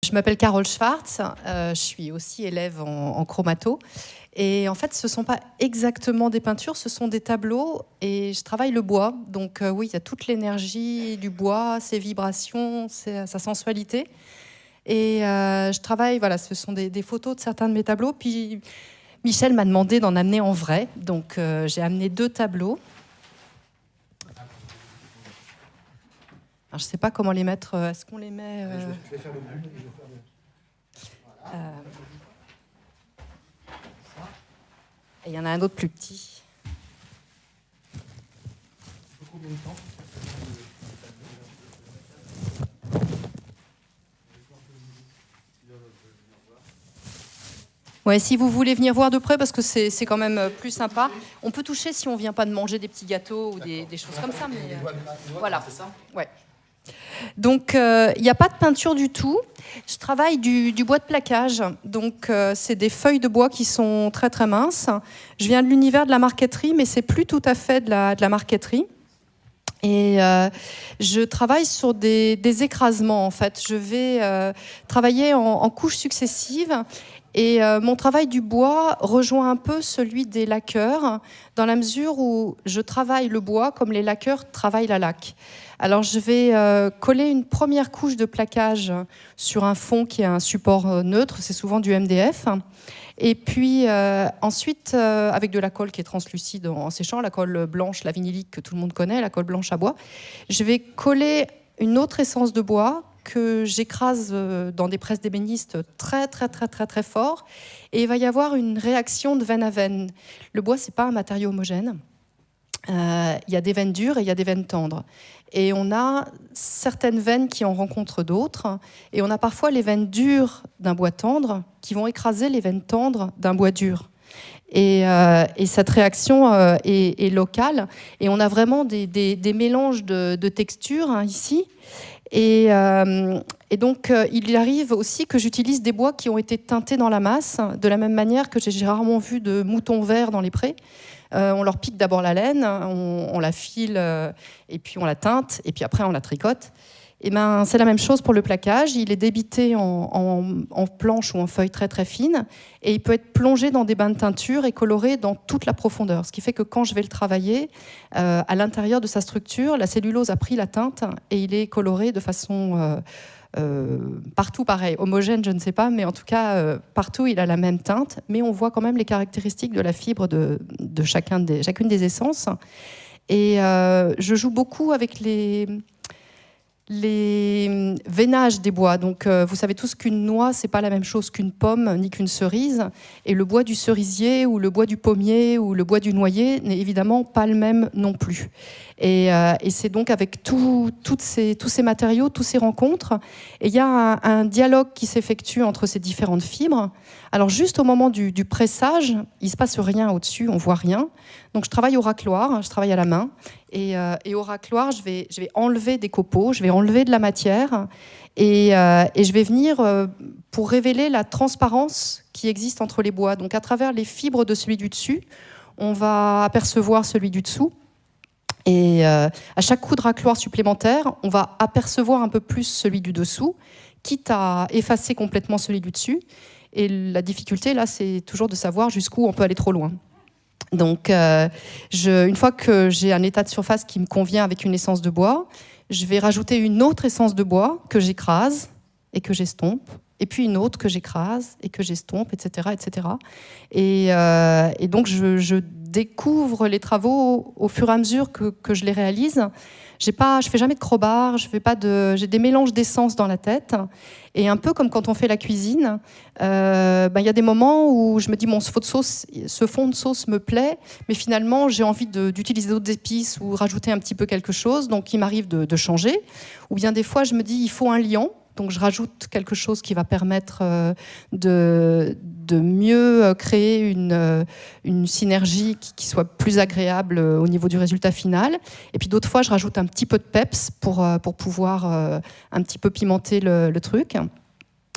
Je m'appelle Carole Schwartz, je suis aussi élève en chromato. Et en fait, ce ne sont pas exactement des peintures, ce sont des tableaux et je travaille le bois. Donc oui, il y a toute l'énergie du bois, ses vibrations, sa sensualité. Et je travaille, voilà, ce sont des photos de certains de mes tableaux. Puis Michel m'a demandé d'en amener en vrai. Donc j'ai amené 2 tableaux. Alors, je ne sais pas comment les mettre. Est-ce qu'on les met Je vais faire le bout. Il y en a un autre plus petit. Combien de temps ? Ouais, si vous voulez venir voir de près, parce que c'est quand même plus sympa. On peut toucher si on ne vient pas de manger des petits gâteaux ou des choses comme ça. Mais voilà. C'est ça ? Ouais. Donc, il n'y a pas de peinture du tout. Je travaille du bois de plaquage. Donc, c'est des feuilles de bois qui sont très, très minces. Je viens de l'univers de la marqueterie, mais c'est plus tout à fait de la marqueterie. Et je travaille sur des écrasements, en fait. Je vais travailler en couches successives. Et mon travail du bois rejoint un peu celui des laqueurs, dans la mesure où je travaille le bois comme les laqueurs travaillent la laque. Alors je vais coller une première couche de plaquage sur un fond qui est un support neutre, c'est souvent du MDF. Et puis ensuite, avec de la colle qui est translucide en séchant, la colle blanche, la vinylique que tout le monde connaît, la colle blanche à bois, je vais coller une autre essence de bois que j'écrase dans des presses d'ébénistes très, très, très, très, très fort. Et il va y avoir une réaction de veine à veine. Le bois, ce n'est pas un matériau homogène. Il y a des veines dures et il y a des veines tendres. Et on a certaines veines qui en rencontrent d'autres. Et on a parfois les veines dures d'un bois tendre qui vont écraser les veines tendres d'un bois dur. Et cette réaction est locale. Et on a vraiment des mélanges de textures ici. Et donc, il arrive aussi que j'utilise des bois qui ont été teintés dans la masse, de la même manière que j'ai rarement vu de moutons verts dans les prés. On leur pique d'abord la laine, on la file, et puis on la teinte, et puis après on la tricote. Et ben, c'est la même chose pour le plaquage. Il est débité en planches ou en feuilles très très fines, et il peut être plongé dans des bains de teinture et coloré dans toute la profondeur. Ce qui fait que quand je vais le travailler, à l'intérieur de sa structure, la cellulose a pris la teinte et il est coloré de façon partout pareil. Homogène, je ne sais pas, mais en tout cas, partout il a la même teinte, mais on voit quand même les caractéristiques de la fibre de chacune des essences. Et je joue beaucoup avec les veinages des bois. Donc, vous savez tous qu'une noix, c'est pas la même chose qu'une pomme ni qu'une cerise. Et le bois du cerisier ou le bois du pommier ou le bois du noyer n'est évidemment pas le même non plus. Et c'est donc avec tous ces matériaux, toutes ces rencontres, et il y a un dialogue qui s'effectue entre ces différentes fibres. Alors juste au moment du pressage, il se passe rien au-dessus, on voit rien. Donc je travaille au racloir, je travaille à la main. Et au racloir, je vais enlever des copeaux, je vais enlever de la matière et je vais venir pour révéler la transparence qui existe entre les bois. Donc à travers les fibres de celui du dessus, on va apercevoir celui du dessous. Et à chaque coup de racloir supplémentaire, on va apercevoir un peu plus celui du dessous, quitte à effacer complètement celui du dessus. Et la difficulté, là, c'est toujours de savoir jusqu'où on peut aller trop loin. Donc, une fois que j'ai un état de surface qui me convient avec une essence de bois, je vais rajouter une autre essence de bois que j'écrase et que j'estompe, et puis une autre que j'écrase et que j'estompe, etc., etc. Et donc, je découvre les travaux au fur et à mesure que je les réalise. Je fais jamais de crowbar, j'ai des mélanges d'essences dans la tête. Et un peu comme quand on fait la cuisine, y a des moments où je me dis ce fond de sauce me plaît, mais finalement j'ai envie d'utiliser d'autres épices ou rajouter un petit peu quelque chose, donc il m'arrive de changer. Ou bien des fois je me dis il faut un liant, donc je rajoute quelque chose qui va permettre de mieux créer une synergie qui soit plus agréable au niveau du résultat final. Et puis d'autres fois, je rajoute un petit peu de peps pour pouvoir un petit peu pimenter le truc.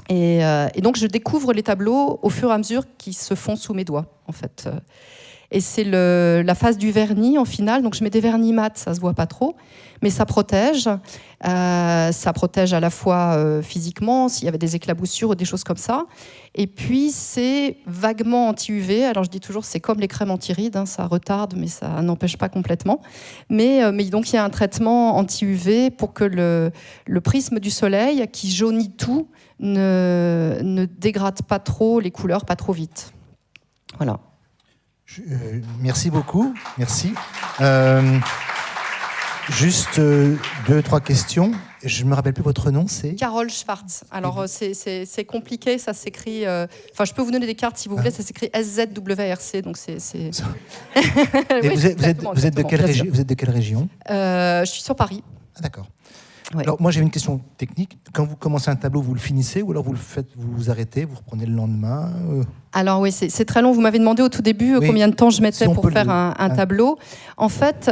Et donc, je découvre les tableaux au fur et à mesure qu'ils se font sous mes doigts, en fait. Et c'est la phase du vernis en finale. Donc je mets des vernis mat, ça se voit pas trop, mais ça protège. Ça protège à la fois physiquement, s'il y avait des éclaboussures ou des choses comme ça. Et puis c'est vaguement anti-UV. Alors je dis toujours, c'est comme les crèmes anti-rides, hein, ça retarde, mais ça n'empêche pas complètement. Mais donc il y a un traitement anti-UV pour que le prisme du soleil, qui jaunit tout, ne dégrade pas trop les couleurs, pas trop vite. Voilà. Merci beaucoup. Merci. Juste 2-3 questions. Je ne me rappelle plus votre nom, c'est Carole Schwartz. Alors c'est compliqué, ça s'écrit. Enfin, je peux vous donner des cartes si vous voulez. Ça s'écrit SZWRC, donc c'est. Et oui, vous êtes de quelle région? Je suis sur Paris. Ah, d'accord. Ouais. Alors moi j'ai une question technique. Quand vous commencez un tableau, vous le finissez ou alors vous le faites, vous arrêtez, vous reprenez le lendemain Alors oui, c'est très long. Vous m'avez demandé au tout début combien de temps je mettais pour faire un tableau. En fait,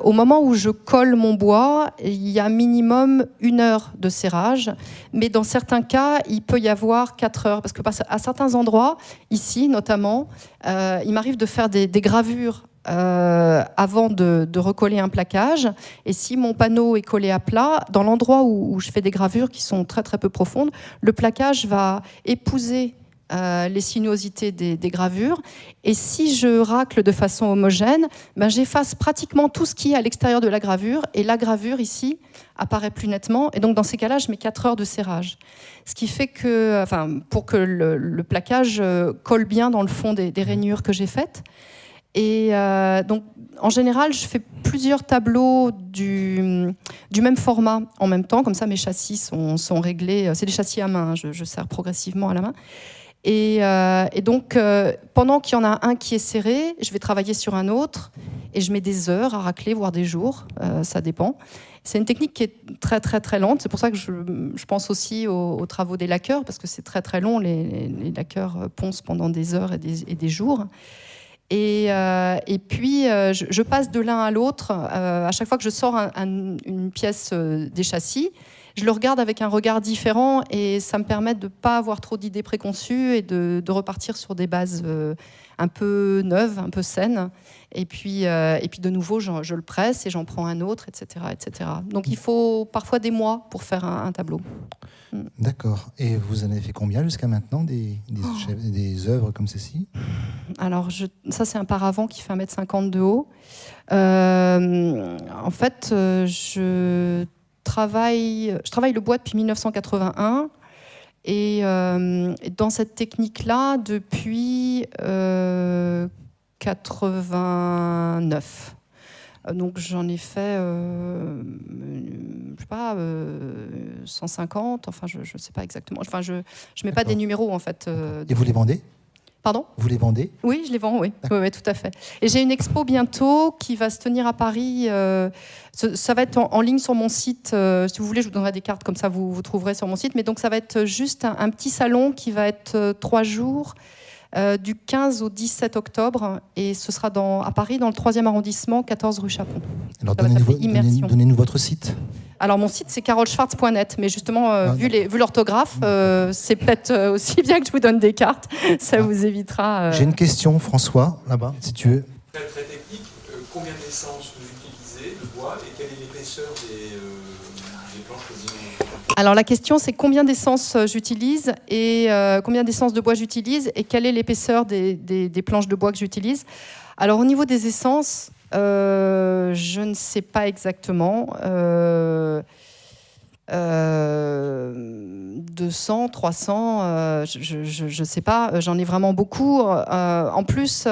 au moment où je colle mon bois, il y a minimum 1 heure de serrage. Mais dans certains cas, il peut y avoir 4 heures. Parce que à certains endroits, ici notamment, il m'arrive de faire des gravures avant de recoller un plaquage. Et si mon panneau est collé à plat, dans l'endroit où je fais des gravures qui sont très très peu profondes, le plaquage va épouser les sinuosités des gravures. Et si je racle de façon homogène, j'efface pratiquement tout ce qui est à l'extérieur de la gravure. Et la gravure ici apparaît plus nettement. Et donc dans ces cas-là, je mets 4 heures de serrage. Ce qui fait que, pour que le plaquage colle bien dans le fond des rainures que j'ai faites. Et donc, en général, je fais plusieurs tableaux du même format en même temps. Comme ça, mes châssis sont réglés. C'est des châssis à main, je serre progressivement à la main. Et donc, pendant qu'il y en a un qui est serré, je vais travailler sur un autre. Et je mets des heures à racler, voire des jours. Ça dépend. C'est une technique qui est très, très, très lente. C'est pour ça que je pense aussi aux travaux des laqueurs, parce que c'est très, très long. Les laqueurs poncent pendant des heures et des jours. Et puis, je passe de l'un à l'autre. À chaque fois que je sors une pièce des châssis, je le regarde avec un regard différent et ça me permet de ne pas avoir trop d'idées préconçues et de repartir sur des bases un peu neuves, un peu saines. Et puis de nouveau, je le presse et j'en prends un autre, etc., etc. Donc, il faut parfois des mois pour faire un tableau. D'accord. Et vous en avez fait combien jusqu'à maintenant des œuvres comme ceci? Alors, ça, c'est un paravent qui fait 1,50 m de haut. En fait, je travaille le bois depuis 1981. Et dans cette technique-là, depuis 89. Donc j'en ai fait, je sais pas, 150. Enfin, je sais pas exactement. Enfin, je mets pas des numéros en fait. Et vous les vendez? Pardon? Vous les vendez? Oui, je les vends, oui. Oui, tout à fait. Et j'ai une expo bientôt qui va se tenir à Paris. Ça va être en ligne sur mon site. Si vous voulez, je vous donnerai des cartes, comme ça vous trouverez sur mon site. Mais donc ça va être juste un petit salon qui va être 3 jours. Du 15 au 17 octobre, et ce sera à Paris, dans le 3e arrondissement, 14 rue Chapon. Alors donnez-nous votre site. Alors mon site, c'est carolschwartz.net, mais justement, vu l'orthographe, c'est peut-être aussi bien que je vous donne des cartes, ça vous évitera... J'ai une question, François, là-bas, si tu veux. Très technique, combien d'essence vous utilisez de bois et quelle est l'épaisseur des planches que vous utilisez? Alors la question, c'est combien d'essence j'utilise et combien d'essence de bois j'utilise et quelle est l'épaisseur des planches de bois que j'utilise. Alors au niveau des essences, je ne sais pas exactement. 200, 300, je ne sais pas, j'en ai vraiment beaucoup. En plus,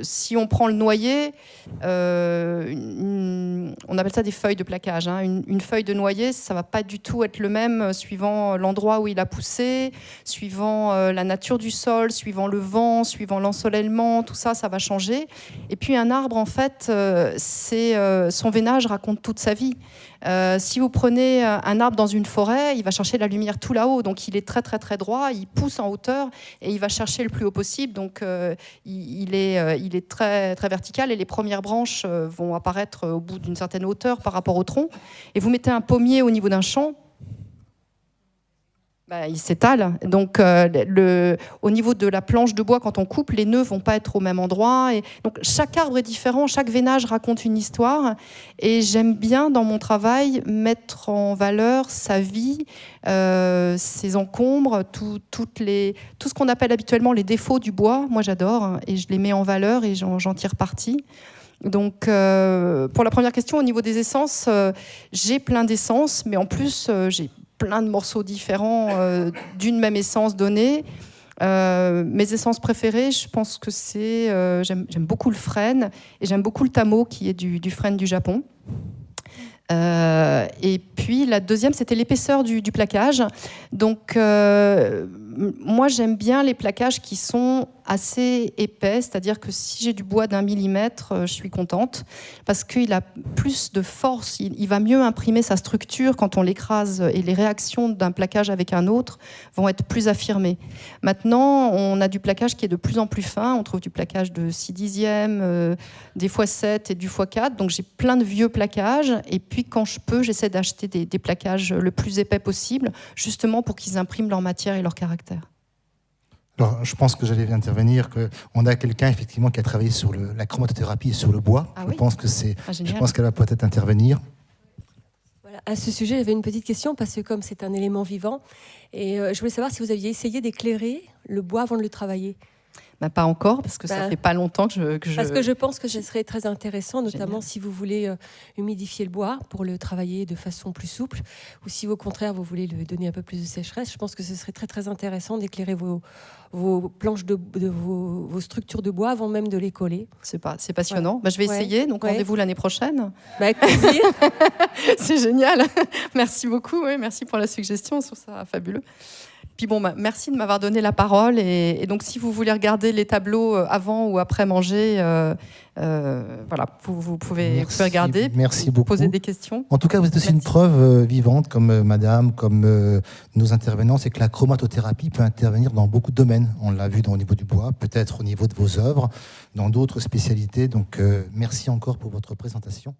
si on prend le noyer, on appelle ça des feuilles de plaquage. Hein. Une feuille de noyer, ça ne va pas du tout être le même suivant l'endroit où il a poussé, suivant la nature du sol, suivant le vent, suivant l'ensoleillement, tout ça, ça va changer. Et puis un arbre, en fait, son veinage raconte toute sa vie. Si vous prenez un arbre dans une forêt, il va chercher la lumière tout là-haut, donc il est très très très droit, il pousse en hauteur et il va chercher le plus haut possible, donc il est très très vertical et les premières branches vont apparaître au bout d'une certaine hauteur par rapport au tronc. Et vous mettez un pommier au niveau d'un champ, Il s'étale. Donc, au niveau de la planche de bois, quand on coupe, les nœuds vont pas être au même endroit. Et donc, chaque arbre est différent, chaque veinage raconte une histoire. Et j'aime bien, dans mon travail, mettre en valeur sa vie, ses encombres, tout ce qu'on appelle habituellement les défauts du bois. Moi, j'adore, hein, et je les mets en valeur et j'en tire parti. Donc, pour la première question, au niveau des essences, j'ai plein d'essences, mais en plus, j'ai plein de morceaux différents d'une même essence donnée. Mes essences préférées, je pense que c'est... j'aime beaucoup le frêne et j'aime beaucoup le tamo qui est du frêne du Japon. Et puis la deuxième, c'était l'épaisseur du plaquage. Donc moi, j'aime bien les plaquages qui sont assez épais, c'est-à-dire que si j'ai du bois d'1 millimètre, je suis contente, parce qu'il a plus de force, il va mieux imprimer sa structure quand on l'écrase, et les réactions d'un plaquage avec un autre vont être plus affirmées. Maintenant, on a du plaquage qui est de plus en plus fin, on trouve du plaquage de 6/10, des x7 et du x4, donc j'ai plein de vieux plaquages, et puis quand je peux, j'essaie d'acheter des plaquages le plus épais possible, justement pour qu'ils impriment leur matière et leur caractère. Alors, je pense que j'allais intervenir, qu'on a quelqu'un effectivement qui a travaillé sur la chromatothérapie et sur le bois. Ah je oui pense que je pense qu'elle va peut-être intervenir. Voilà. À ce sujet, j'avais une petite question parce que comme c'est un élément vivant, et je voulais savoir si vous aviez essayé d'éclairer le bois avant de le travailler. Pas encore, parce que ça fait pas longtemps que je... Parce que je pense que ce serait très intéressant, notamment Génial. si vous voulez humidifier le bois pour le travailler de façon plus souple, ou si au contraire vous voulez lui donner un peu plus de sécheresse. Je pense que ce serait très très intéressant d'éclairer vos planches vos structures de bois avant même de les coller. C'est passionnant. Je vais essayer, donc rendez-vous l'année prochaine. Avec plaisir. C'est génial. Merci beaucoup, merci pour la suggestion, je trouve ça fabuleux. Puis merci de m'avoir donné la parole. Et donc, si vous voulez regarder les tableaux avant ou après manger, voilà, vous pouvez regarder. Merci beaucoup. Poser des questions. En tout cas, vous êtes aussi une preuve vivante, comme madame, comme nos intervenants, c'est que la chromatothérapie peut intervenir dans beaucoup de domaines. On l'a vu au niveau du bois, peut-être au niveau de vos œuvres, dans d'autres spécialités. Donc, merci encore pour votre présentation.